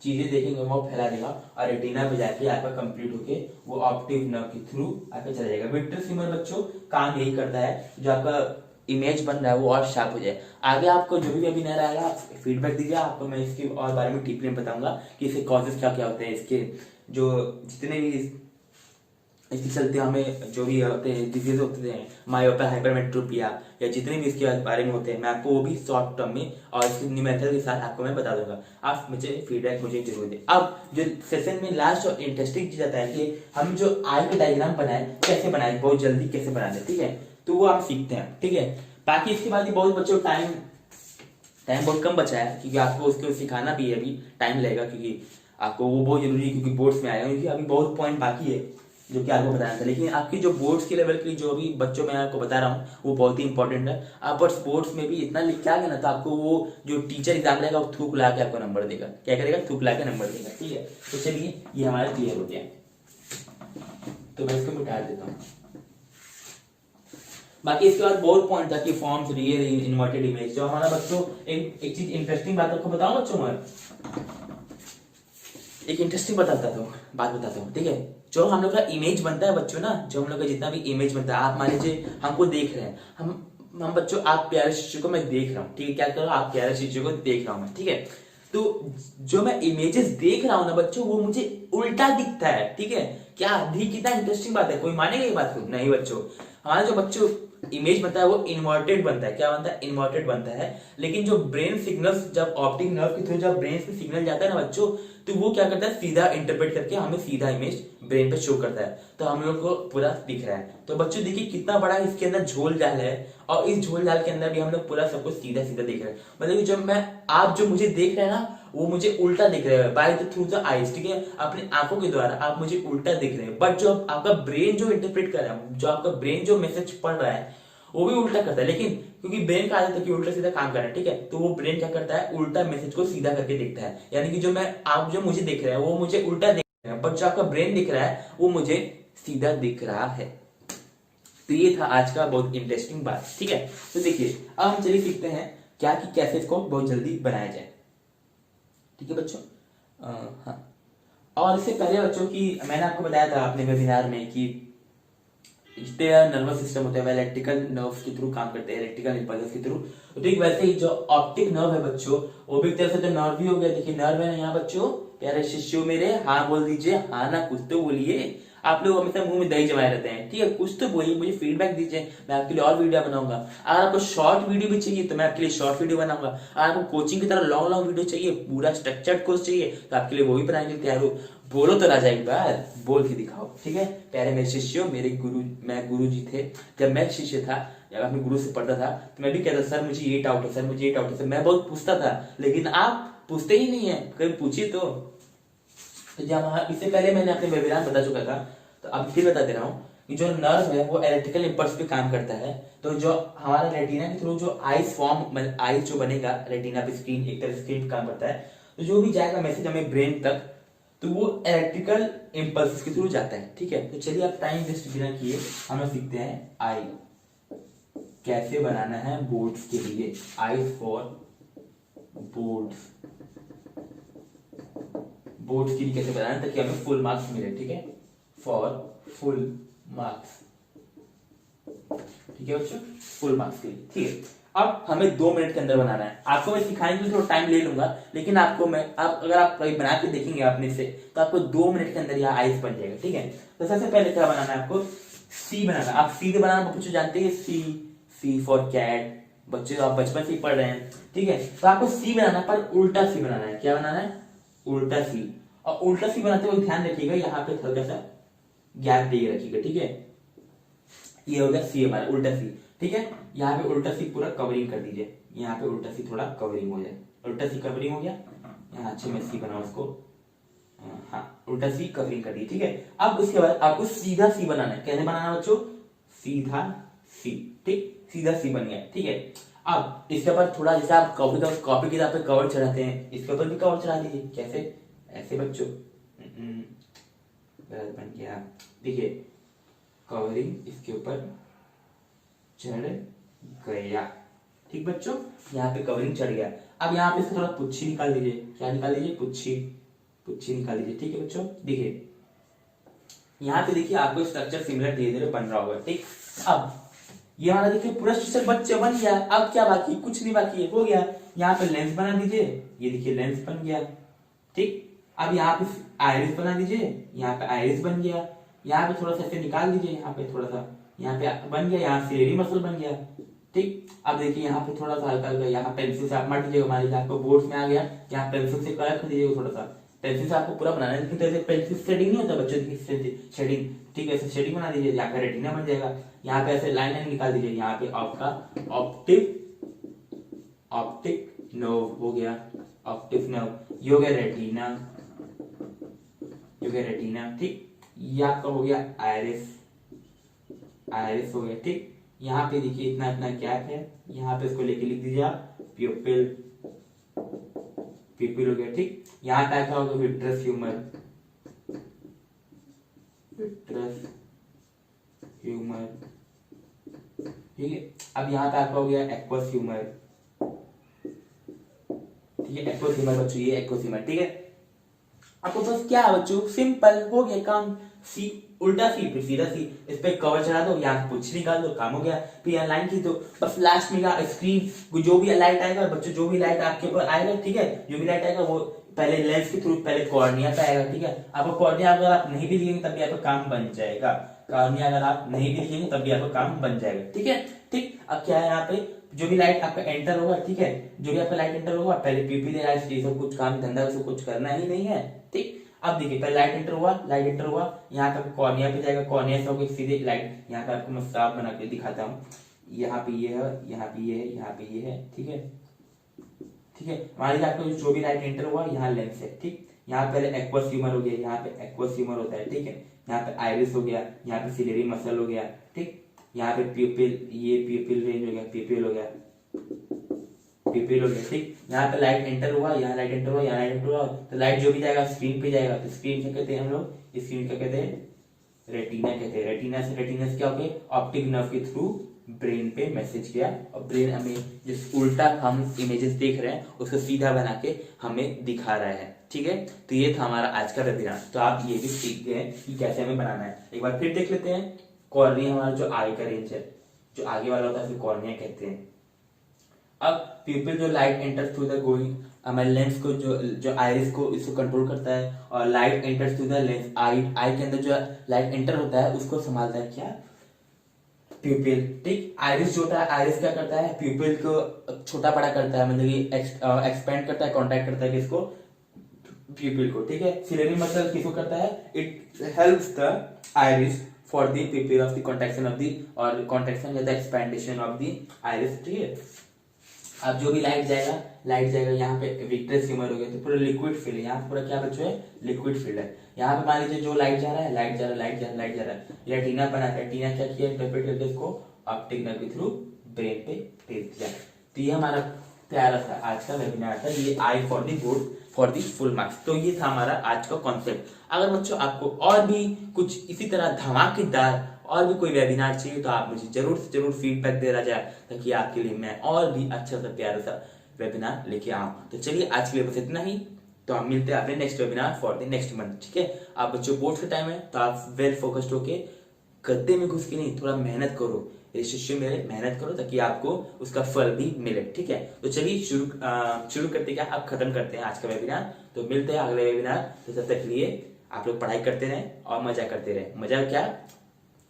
चीजें देखेंगे वो फैला देगा और रेटिना पे जाके आपका कंप्लीट होके वो ऑप्टिक नर्व के थ्रू आपका चला जाएगा। विट्रियस ह्यूमर बच्चों काम यही करता है, जो आपका इमेज बन रहा है वो और शार्प हो जाए। आगे आपको जो भी अभी नया रहेगा फीडबैक दीजिए, आपको मैं इसके और बारे में डीपली बताऊंगा कि इसके कॉजेस क्या क्या होते हैं, इसके जो जितने भी इसके चलते हमें जो भी होते हैं डिजीज होते हैं, मायोपिया, हाइपरमेट्रोपिया या जितने भी इसके बारे में होते हैं, मैं आपको वो भी शॉर्ट टर्म में और इसकी न्यूमेरिकल के साथ आपको मैं बता दूंगा। आप मुझे फीडबैक मुझे जरूर दें। अब जो सेशन में लास्ट और इंटरेस्टिंग चीज आता है कि हम जो आई के डायग्राम बनाए कैसे बनाए, बहुत जल्दी कैसे बनाते, ठीक है। तो वो आप सीखते हैं, ठीक है। बाकी इसके बाद ही बहुत बच्चों टाइम बहुत कम बचा है, क्योंकि आपको उसको सिखाना भी है, अभी टाइम लगेगा, क्योंकि आपको वो बहुत जरूरी है, क्योंकि बोर्ड्स में आएगा, क्योंकि अभी बहुत पॉइंट बाकी है जो कि आपको बताना था। लेकिन आपकी जो बोर्ड्स की लेवल की जो भी बच्चों मैं आपको बता रहा हूँ वो बहुत ही इंपॉर्टेंट है। आप बस बोर्ड्स में भी इतना लिख के आ गए ना, तो आपको वो जो टीचर एग्जाम लेगा वो थूक ला के आपको नंबर देगा। क्या करेगा? थूक ला के नंबर देगा, ठीक है। तो चलिए ये हमारा क्लियर हो गया, तो मैं इसको मिटा देता हूँ। बाकी इसके बाद बहुत पॉइंट था कि फॉर्म्स, रियल, इन्वर्टेड इमेज। जो हमारा बच्चों एक चीज इंटरेस्टिंग बात आपको बताऊं बच्चों, मैं एक इंटरेस्टिंग बात बताता हूँ, ठीक है। जो हम लोग का इमेज बनता है बच्चों ना, जो हम लोग का जितना भी इमेज बनता है, आप मान लीजिए हमको देख रहे हैं, हम बच्चों, आप प्यारे शिशु को मैं देख रहा हूँ, ठीक है। क्या कर रहा हूँ? आप प्यारे शिशु को देख रहा हूँ मैं, ठीक है। तो जो मैं इमेजेस देख रहा हूँ ना बच्चों, वो मुझे उल्टा दिखता है, ठीक है। क्या भी कितना इंटरेस्टिंग बात है, कोई मानेगा ये बात को? नहीं बच्चों, हमारा जो बच्चों इमेज बनता है वो इन्वर्टेड बनता है। क्या बनता है? इन्वर्टेड बनता है। लेकिन जो ब्रेन सिग्नल्स जब ऑप्टिक नर्व के थ्रू जब ब्रेन में सिग्नल जाता है ना बच्चों, तो वो क्या करता है? सीधा इंटरप्रेट करके हमें सीधा इमेज ब्रेन पे शो करता है, तो हम लोग को पूरा दिख रहा है। तो बच्चों देखिए कितना बड़ा इसके अंदर झोल जाल है, और इस झोल जाल के अंदर भी हम लोग पूरा सब कुछ सीधा सीधा देख रहे हैं। मतलब जब मैं आप जो मुझे देख रहे हैं ना, वो मुझे उल्टा दिख रहा है by the through the eyes, ठीक है। अपनी आंखों के द्वारा आप मुझे उल्टा दिख रहे हैं, बट जो आपका ब्रेन जो इंटरप्रेट कर रहा है, जो आपका ब्रेन जो मैसेज पढ़ रहा है वो भी उल्टा करता है। लेकिन क्योंकि ब्रेन का आदत है कि उल्टा सीधा काम करना है, ठीक है, तो वो ब्रेन क्या करता है? उल्टा मैसेज को सीधा करके देखता है। यानी कि जो मैं आप जो मुझे देख रहे हैं वो मुझे उल्टा देख रहे हैं, बट जो आपका ब्रेन दिख रहा है वो मुझे सीधा दिख रहा है। तो ये था आज का बहुत इंटरेस्टिंग बात, ठीक है। तो देखिए अब हम चलिए सीखते हैं क्या कि कैसे इसको बहुत जल्दी बनाया जाए, ठीक है बच्चों। हाँ, और इससे पहले बच्चों की मैंने आपको बताया था अपने वेबिनार में कि जितने नर्वस सिस्टम होते हैं इलेक्ट्रिकल नर्व्स के थ्रू काम करते हैं, इलेक्ट्रिकल इंपल्स के थ्रू। तो ठीक वैसे ही जो ऑप्टिक नर्व है बच्चों, वो भी एक तरह से तो नर्व ही हो गया। देखिए नर्व है ना यहाँ बच्चों, प्यारे शिष्यों मेरे, हाँ बोल दीजिए, हाँ ना कुछ तो बोलिए। आप लोग हमेशा मुंह में दही जमाए रहते हैं, ठीक है, कुछ तो बोलिए, मुझे फीडबैक दीजिए, मैं आपके लिए और वीडियो बनाऊंगा। अगर आपको शॉर्ट वीडियो भी चाहिए तो मैं आपके लिए शॉर्ट वीडियो बनाऊंगा। अगर आपको कोचिंग की तरह लॉन्ग लॉन्ग वीडियो चाहिए, पूरा स्ट्रक्चर्ड कोर्स चाहिए, तो आपके लिए वो भी बनाने के लिए तैयार हो। बोलो तो राजा एक बार, बोल के दिखाओ, ठीक है। प्यारे मेरे शिष्यों, मेरे गुरु, मैं गुरु जी थे, जब मैं शिष्य था, जब अपने गुरु से पढ़ता था, तो मैं भी कहता सर मुझे ये डाउट है, सर मुझे ये डाउट है, सर मैं बहुत पूछता था। लेकिन आप पूछते ही नहीं है, कभी पूछिए तो जब इससे पहले मैंने अपने वेबिनार बता चुका था, तो अब फिर बता दे रहा हूँ कि जो नर्व है वो इलेक्ट्रिकल इंपल्स पे काम करता है। तो जो हमारा रेटिना के थ्रू जो आइज फॉर्म, आइज जो बनेगा रेटिना पे, स्क्रीन एक तरह स्क्रीन पे काम करता है, तो जो भी जाएगा मैसेज हमें ब्रेन तक, तो वो इलेक्ट्रिकल इंपल्स के थ्रू जाता है, ठीक है। तो चलिए आप टाइम वेस्ट बिना किए हम लोग सीखते हैं आई कैसे बनाना है बोर्ड्स के लिए। आई फॉर बोर्ड्स, बोर्ड्स के लिए कैसे बनाना है ताकि हमें फुल मार्क्स मिले, ठीक है, फॉर फुल मार्क्स, ठीक है बच्चों, फुल मार्क्स के लिए, ठीक है। अब हमें 2 मिनट के अंदर बनाना है। आपको मैं सिखाने के लिए थोड़ा टाइम ले लूंगा, लेकिन आपको मैं अगर आप कभी बना के देखेंगे अपने से, तो आपको 2 मिनट के अंदर यह आइस बन जाएगा, ठीक है। तो सबसे पहले क्या बनाना है आपको? सी बनाना। आप सीधे बनाना बच्चों जानते हैं, सी फॉर कैट, बच्चे आप बचपन से ही पढ़ रहे हैं, ठीक है। तो आपको सी बनाना है, पर उल्टा सी बनाना है। क्या बनाना है? उल्टा सी। और उल्टा सी बनाते हुए ध्यान रखिएगा यहाँ पे हल्का सा गैप दे रखिएगा, ठीक है। ये हो गया सी हमारा उल्टा सी, ठीक है। यहाँ पे उल्टा सी पूरा कवरिंग कर दीजिए, यहाँ पे उल्टा सी थोड़ा कवरिंग हो जाए, उल्टा सी कवरिंग हो गया। यहाँ अच्छे में सी बनाओ उसको, हाँ उल्टा सी कवरिंग कर दी, ठीक है। अब उसके बाद आपको सीधा सी बनाना है। कैसे बनाना बच्चों? सीधा सी, ठीक, सीधा सी बन गया, ठीक है। अब इसके ऊपर थोड़ा, जैसे आप कॉपी किताब पे कवर चढ़ाते हैं, इसके ऊपर भी कवर चढ़ा दीजिए। कैसे? ऐसे बच्चों, गलत बन गया, देखिए कवरिंग इसके ऊपर चढ़ गया, ठीक बच्चों, यहाँ पे कवरिंग चढ़ गया। अब यहाँ पे इसको थोड़ा पुच्छी निकाल दीजिए। क्या निकाल दीजिए? पुच्छी, पुच्छी निकाल दीजिए, ठीक है बच्चों। देखिए यहाँ पे देखिए आपको स्ट्रक्चर सिमिलर धीरे धीरे बन रहा होगा, ठीक। अब ये हमारा देखिए पूरा स्ट्रक्चर बच्चे बन गया। अब क्या बाकी? कुछ नहीं बाकी है, हो गया। यहाँ पे लेंस बना दीजिए, ये देखिए लेंस बन गया, ठीक। अब यहाँ पे आइरिस बना दीजिए, यहाँ पे आइरिस बन गया। यहाँ पे थोड़ा सा ऐसे निकाल दीजिए, यहाँ पे थोड़ा सा, यहाँ पे बन गया, यहाँ सिलेरी मसल बन गया, ठीक। अब देखिए यहाँ पे थोड़ा सा हल्का हल्का, यहाँ पेंसिल से आप मट दीजिएगा, मान लीजिए आपको बोर्ड में आ गया, यहाँ पेंसिल से कलर कर दीजिएगा थोड़ा सा। पेंसिल से आपको पूरा बनाना है, लेकिन जैसे पेंसिल शेडिंग नहीं होता बच्चों की, शेडिंग, ठीक है, ऐसे शेडिंग बना दीजिए। यहाँ पे रेटिना बन जाएगा। यहाँ पे ऐसे लाइन लाइन निकाल दीजिए। यहाँ पे आपका ऑप्टिक नर्व हो गया, ऑप्टिक नर्व, ये हो गया रेटिना, ये हो गया रेटिना, ठीक। ये आपका हो गया आइरिस, आइरिस हो गया, ठीक। यहाँ पे देखिए इतना इतना गैप है, यहाँ पे इसको लेके लिख दीजिए आप प्यूपिल, प्यूपिल हो गया, ठीक। यहाँ पे क्या होगा? विट्रस ह्यूमर, विट्रस ह्यूमर, ठीक है। अब यहाँ पे आपका हो गया एक्वस ह्यूमर, ठीक है, एक्वस ह्यूमर बच्चों, ये एक्वस ह्यूमर, ठीक है। आपको बस क्या है बच्चों, सिंपल हो गया काम। सी उल्टा सी फिर सीधा सी, इस पे कवर चढ़ा दो, यहाँ कुछ निकाल दो, काम हो गया। फिर यहाँ लाइन खींच दो, बस लास्ट में स्क्रीन जो भी लाइट आएगा बच्चों, जो भी लाइट आपके ऊपर आएगा, ठीक है, जो भी लाइट आएगा वो पहले लेंस के थ्रू पहले कॉर्निया पे आएगा, ठीक है। आपको कॉर्निया अगर आप नहीं भी लिखेंगे तब भी आपका काम बन जाएगा। कॉर्निया अगर आप नहीं भी लिखेंगे तब भी आपका काम बन जाएगा, ठीक है, ठीक। अब क्या है, यहाँ पे जो भी लाइट आपका एंटर होगा, ठीक है, जो भी आपका लाइट एंटर होगा, पहले पीपीली लाइट, ये सब कुछ काम धंधा उसको कुछ करना ही नहीं है, ठीक। अब देखिए पहले लाइट एंटर हुआ, लाइट एंटर हुआ, यहाँ पे कॉर्निया पे जाएगा, कॉर्निया से होकर सीधे लाइट, यहाँ पे आपको मैं साफ बना के दिखाता हूँ। यहाँ पे ये है, यहाँ पे ये है, यहाँ पे ये है, ठीक है, ठीक है। मान लीजिए आपको जो भी लाइट एंटर हुआ, यहाँ लेंस है, ठीक। यहाँ पहले एक्वस ह्यूमर हो गया, यहाँ पे एक्वस ह्यूमर होता है, ठीक है। यहाँ पे आइरिस हो गया, यहाँ पे सिलेरी मसल हो गया, ठीक। यहाँ पे प्यूपिल, ये प्यूपिल रेंज हो गया, प्यूपिल हो गया, प्यूपिल हो गया, ठीक। यहाँ पे लाइट एंटर हुआ, यहाँ लाइट एंटर हुआ, यहाँ लाइट एंटर हुआ, तो लाइट जो भी जाएगा स्क्रीन पे जाएगा, तो स्क्रीन क्या कहते हैं हम लोग? स्क्रीन क्या कहते हैं? रेटिना कहते हैं। रेटिना से क्या हो गया? ऑप्टिक नर्व के थ्रू ब्रेन पे मैसेज गया, और ब्रेन हमें जिस उल्टा हम इमेजेस देख रहे हैं उसको सीधा बना के हमें दिखा रहा है, ठीक है। तो ये था हमारा आज का वेबिनार। तो आप ये भी सीख गए कि कैसे हमें बनाना है। एक बार फिर देख लेते हैं। कॉर्निया हमारा जो आगे का रेंज है, जो आगे वाला होता है उसे कॉर्निया कहते हैं। अब प्यूपिल जो light enter through the going, हमारे लेंस को जो आइरिस को इसको कंट्रोल करता है, और light enter through the lens, eye के अंदर जो लाइट एंटर होता है उसको संभालता है क्या? प्यूपिल, ठीक। आइरिस जो होता है, आइरिस क्या करता है? प्यूपिल को छोटा बड़ा करता है, मतलब कि एक्सपेंड करता है, कॉन्ट्रैक्ट करता है किसको? प्यूपिल को, ठीक है। सिलेरी मसल किसको करता है? It helps the iris for the प्यूपिल of the contraction of the, और कॉन्ट्रैक्शन या द एक्सपेंडेशन ऑफ द आइरिस, ठीक है। अब जो भी लाइट जाएगा यहाँ पे विट्रस ह्यूमर हो गया, तो पूरा लिक्विड फील्ड है, यहाँ पे पूरा क्या बच्चों है? लिक्विड फील्ड है। यहाँ पे मान लीजिए जो लाइट जा रहा है, लाइट जा रहा है, रेटिना बना है, रेटिना क्या किया? इंटरप्रेट करके इसको ऑप्टिक नर्व के थ्रू ब्रेन पे भेज दिया। तो ये हमारा प्यारा सा आज का वेबिनार था, ये आई for the good for the full marks. तो ये था हमारा आज का कॉन्सेप्ट। अगर बच्चों आपको और भी कुछ इसी तरह धमाकेदार और भी कोई वेबिनार चाहिए तो आप मुझे जरूर से जरूर फीडबैक देना जाए, ताकि आपके लिए मैं और भी अच्छा सा प्यारा सा वेबिनार लेके आऊं। तो चलिए आज के लिए बस इतना ही। तो हम मिलते हैं अपने next webinar for the next month, ठीक है। आप बच्चों बोर्ड का टाइम है तो आप वेल फोकस्ड होके गद्दे में घुस के नहीं, थोड़ा मेहनत करो, शिष्य मेरे, मेहनत करो ताकि आपको उसका फल भी मिले, ठीक है। तो चलिए शुरू करते क्या, अब खत्म करते हैं आज का वेबिनार। तो मिलते हैं अगले वेबिनार। तो तब तक के लिए आप लोग पढ़ाई करते रहें और मजा करते रहें। मजा क्या,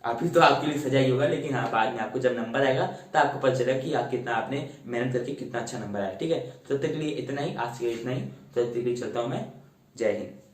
अभी तो आपके लिए सजा ही होगा, लेकिन हाँ बाद में आपको जब नंबर आएगा तो आपको पता चलेगा कि आप कितना आपने मेहनत करके कितना अच्छा नंबर आया, ठीक है। तब तक के लिए इतना ही, आज के लिए इतना ही। तब तक के लिए चलता हूँ मैं। जय हिंद।